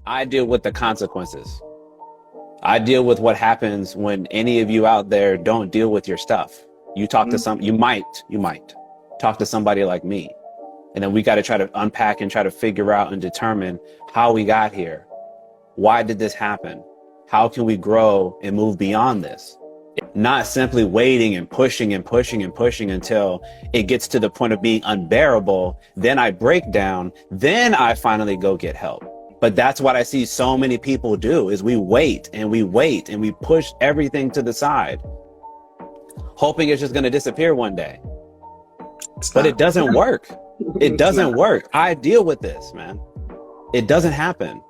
I deal with the consequences. I deal with what happens when any of you out there don't deal with your stuff. You talk to you might talk to somebody like me. And then we got to try to unpack and try to figure out and determine how we got here. Why did this happen? How can we grow and move beyond this? Not simply waiting and pushing and pushing and pushing until it gets to the point of being unbearable. Then I break down. Then I finally go get help. But that's what I see so many people do is we wait and we wait and we push everything to the side, hoping it's just going to disappear one day. But it doesn't work. It doesn't work. I deal with this, man. It doesn't happen.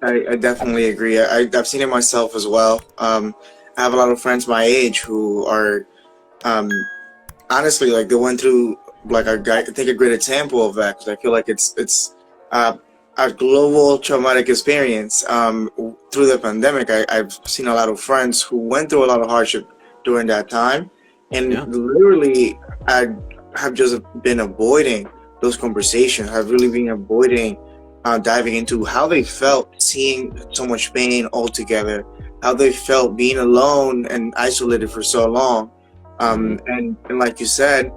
I definitely agree. I've seen it myself as well. I have a lot of friends my age who are, honestly, like they went through like I think a great example of that because I feel like it's a global traumatic experience. Through the pandemic, I've seen a lot of friends who went through a lot of hardship during that time, and literally I have just been avoiding those conversations. I've really been avoiding diving into how they felt seeing so much pain altogether, how they felt being alone and isolated for so long. And like you said,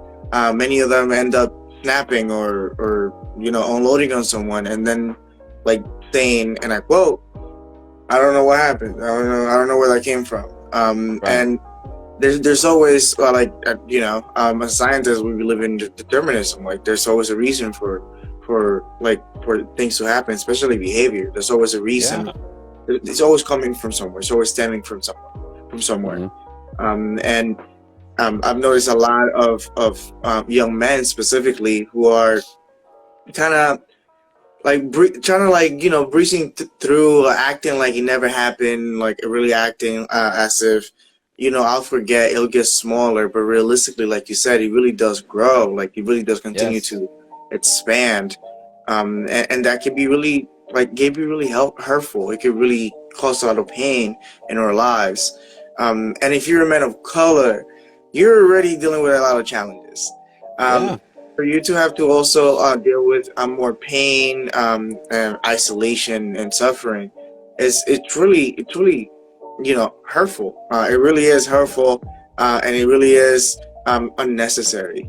many of them end up snapping or unloading on someone and then like saying, and I quote, I don't know what happened. I don't know where that came from. And there's always as scientists, we live in determinism. Like there's always a reason for things to happen, especially behavior. There's always a reason. It's always coming from somewhere. It's always stemming from somewhere. I've noticed a lot of young men specifically who are kind of like trying to breezing through, acting like it never happened, like really acting as if I'll forget, it'll get smaller. But realistically, like you said, it really does grow. Like it really does continue to expand, and that can be really hurtful. It could really cause a lot of pain in our lives. And if you're a man of color, you're already dealing with a lot of challenges. For you to have to also deal with more pain, and isolation and suffering, it's really hurtful. It really is hurtful, and it really is unnecessary.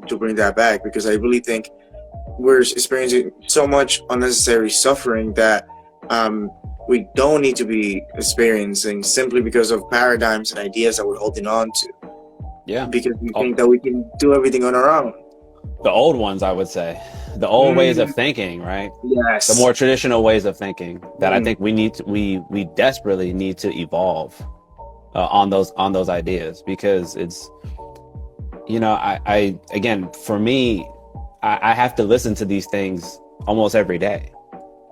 To bring that back, because I really think we're experiencing so much unnecessary suffering that we don't need to be experiencing simply because of paradigms and ideas that we're holding on to. Because we think that we can do everything on our own. The old ones, I would say. The old ways of thinking, right? Yes. The more traditional ways of thinking that I think we desperately need to evolve on those ideas, because it's, I again, for me, I have to listen to these things almost every day.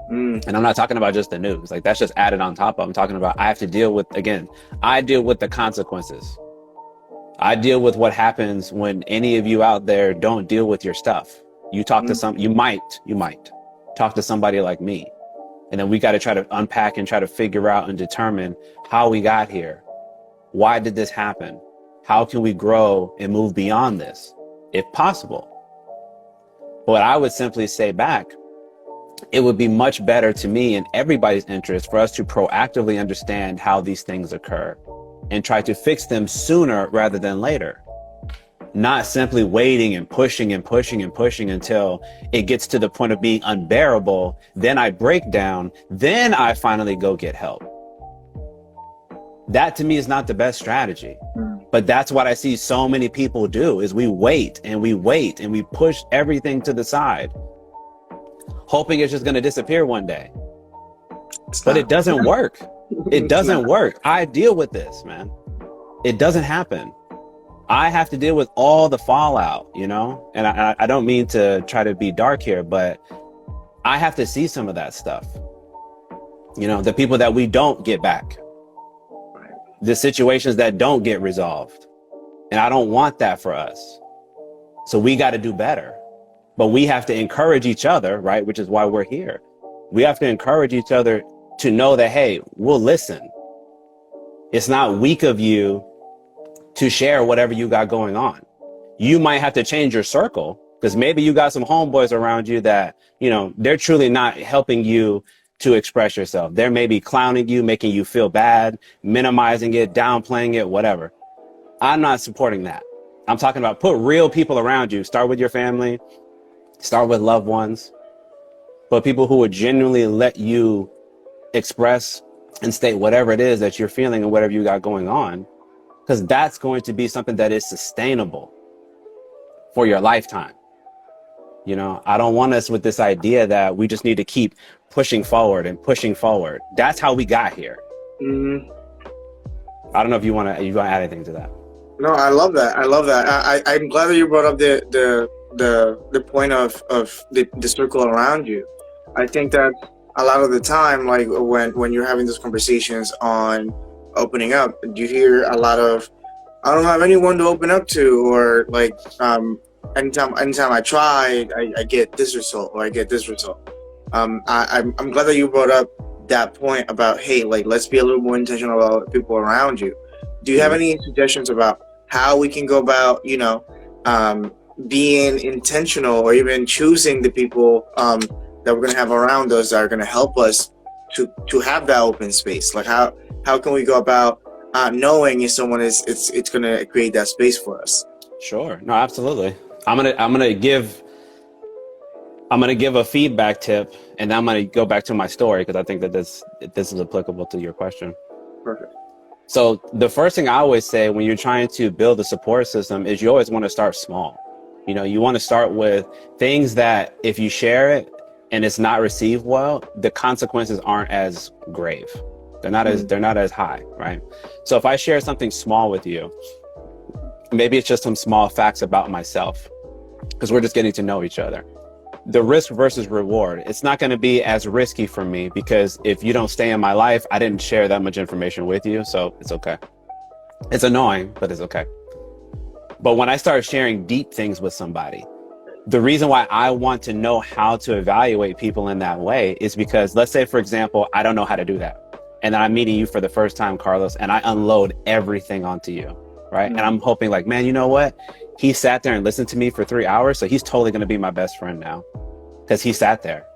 And I'm not talking about just the news. Like that's just added on top of. I'm talking about I have to deal with, again, I deal with the consequences. I deal with what happens when any of you out there don't deal with your stuff. You talk to you might talk to somebody like me. And then we got to try to unpack and try to figure out and determine how we got here. Why did this happen? How can we grow and move beyond this, if possible? But I would simply say back, it would be much better to me in everybody's interest for us to proactively understand how these things occur and try to fix them sooner rather than later. Not simply waiting and pushing and pushing and pushing until it gets to the point of being unbearable. Then I break down. Then I finally go get help. That to me is not the best strategy. But that's what I see so many people do is we wait and we wait and we push everything to the side, hoping it's just going to disappear one day. But it doesn't work. It doesn't work. I deal with this, man. It doesn't happen. I have to deal with all the fallout, and I don't mean to try to be dark here, but I have to see some of that stuff. The people that we don't get back, the situations that don't get resolved. And I don't want that for us. So we got to do better. But we have to encourage each other, right? Which is why we're here. We have to encourage each other to know that, hey, we'll listen. It's not weak of you to share whatever you got going on. You might have to change your circle because maybe you got some homeboys around you that, you know, they're truly not helping you to express yourself. They're maybe clowning you, making you feel bad, minimizing it, downplaying it, whatever. I'm not supporting that. I'm talking about put real people around you. Start with your family, start with loved ones, but people who would genuinely let you express and state whatever it is that you're feeling and whatever you got going on, because that's going to be something that is sustainable for your lifetime. You know, I don't want us with this idea that we just need to keep pushing forward and pushing forward. That's how we got here. Mm-hmm. I don't know if you want to add anything to that. No, I love that. I'm glad that you brought up the point of the circle around you. I think that a lot of the time, like when you're having those conversations on opening up, you hear a lot of, I don't have anyone to open up to, or like anytime I try, I get this result or I get this result. I'm glad that you brought up that point about, hey, like let's be a little more intentional about people around you. Do you have any suggestions about how we can go about, you know, being intentional or even choosing the people that we're going to have around us that are going to help us to have that open space? Like how can we go about knowing if someone it's going to create that space for us? Sure. No, absolutely. I'm going to give a feedback tip, and then I'm going to go back to my story because I think that this is applicable to your question. Perfect. So the first thing I always say when you're trying to build a support system is you always want to start small. You know, you want to start with things that if you share it and it's not received well, the consequences aren't as grave. They're not as high, right? So if I share something small with you, maybe it's just some small facts about myself because we're just getting to know each other. The risk versus reward, it's not going to be as risky for me because if you don't stay in my life, I didn't share that much information with you. So it's okay. It's annoying, but it's okay. But when I start sharing deep things with somebody, the reason why I want to know how to evaluate people in that way is because let's say, for example, I don't know how to do that. And then I'm meeting you for the first time, Carlos, and I unload everything onto you, right? Mm-hmm. And I'm hoping like, man, you know what? He sat there and listened to me for 3 hours. So he's totally going to be my best friend now because he sat there.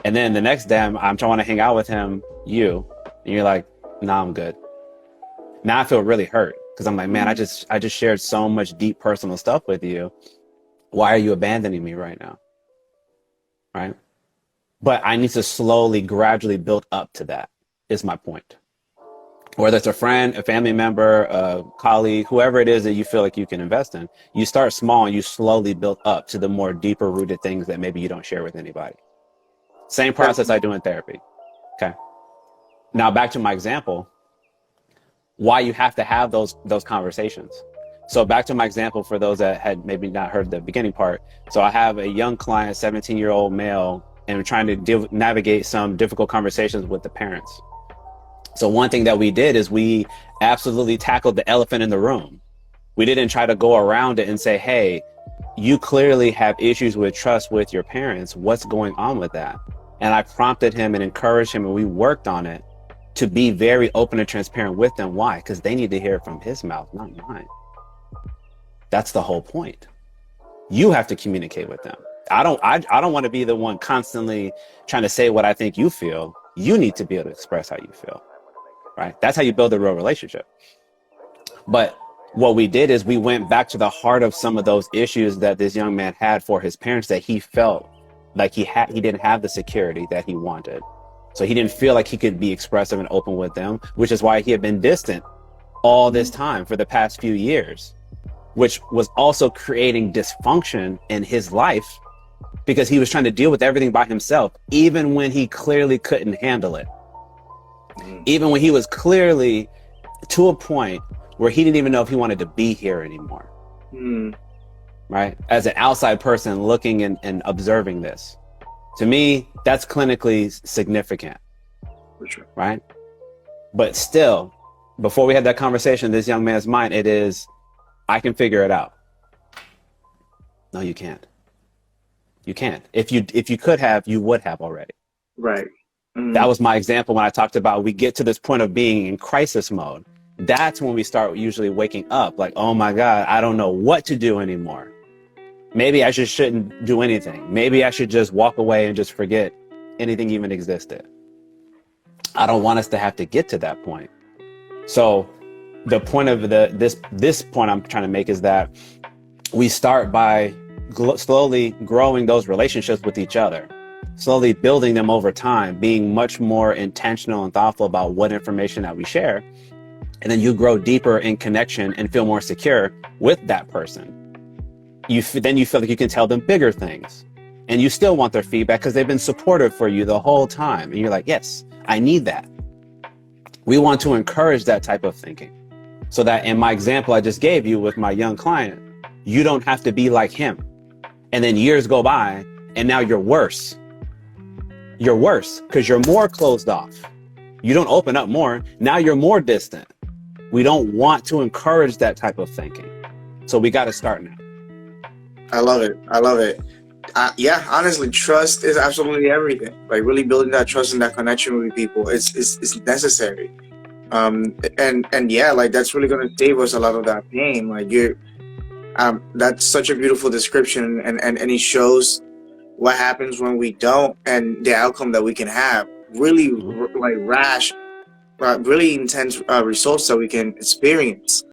And then the next day I'm trying to hang out with him, and you're like, nah, I'm good. Now I feel really hurt because I'm like, man, I just shared so much deep personal stuff with you. Why are you abandoning me right now? Right? But I need to slowly, gradually build up to that is my point. Whether it's a friend, a family member, a colleague, whoever it is that you feel like you can invest in, you start small and you slowly build up to the more deeper rooted things that maybe you don't share with anybody. Same process I do in therapy. Okay. Now back to my example, why you have to have those conversations. So back to my example for those that had maybe not heard the beginning part. So I have a young client, 17-year-old male, and we're trying to navigate some difficult conversations with the parents. So one thing that we did is we absolutely tackled the elephant in the room. We didn't try to go around it and say, hey, you clearly have issues with trust with your parents. What's going on with that? And I prompted him and encouraged him, and we worked on it to be very open and transparent with them. Why? Because they need to hear it from his mouth, not mine. That's the whole point. You have to communicate with them. I don't want to be the one constantly trying to say what I think you feel. You need to be able to express how you feel. Right? That's how you build a real relationship. But what we did is we went back to the heart of some of those issues that this young man had for his parents, that he felt like he didn't have the security that he wanted. So he didn't feel like he could be expressive and open with them, which is why he had been distant all this time for the past few years, which was also creating dysfunction in his life because he was trying to deal with everything by himself, even when he clearly couldn't handle it. Even when he was clearly to a point where he didn't even know if he wanted to be here anymore. Right? As an outside person looking and observing this, to me, that's clinically significant. For sure. Right? But still, before we had that conversation, this young man's mind, it is, I can figure it out. No, you can't. You can't. If you could have, you would have already. Right. That was my example when I talked about we get to this point of being in crisis mode. That's when we start usually waking up like, oh my God, I don't know what to do anymore. Maybe I just shouldn't do anything. Maybe I should just walk away and just forget anything even existed. I don't want us to have to get to that point. So the point of this point I'm trying to make is that we start by slowly growing those relationships with each other, slowly building them over time, being much more intentional and thoughtful about what information that we share. And then you grow deeper in connection and feel more secure with that person. Then you feel like you can tell them bigger things, and you still want their feedback because they've been supportive for you the whole time. And you're like, yes, I need that. We want to encourage that type of thinking so that in my example I just gave you with my young client, you don't have to be like him. And then years go by and now you're worse. You're worse because you're more closed off. You don't open up more. Now you're more distant. We don't want to encourage that type of thinking. So we got to start now. I love it. I love it. Yeah, honestly, trust is absolutely everything. Like really building that trust and that connection with people is necessary. And yeah, like that's really gonna save us a lot of that pain. Like that's such a beautiful description, and it shows what happens when we don't, and the outcome that we can have. Really, like really intense results that we can experience.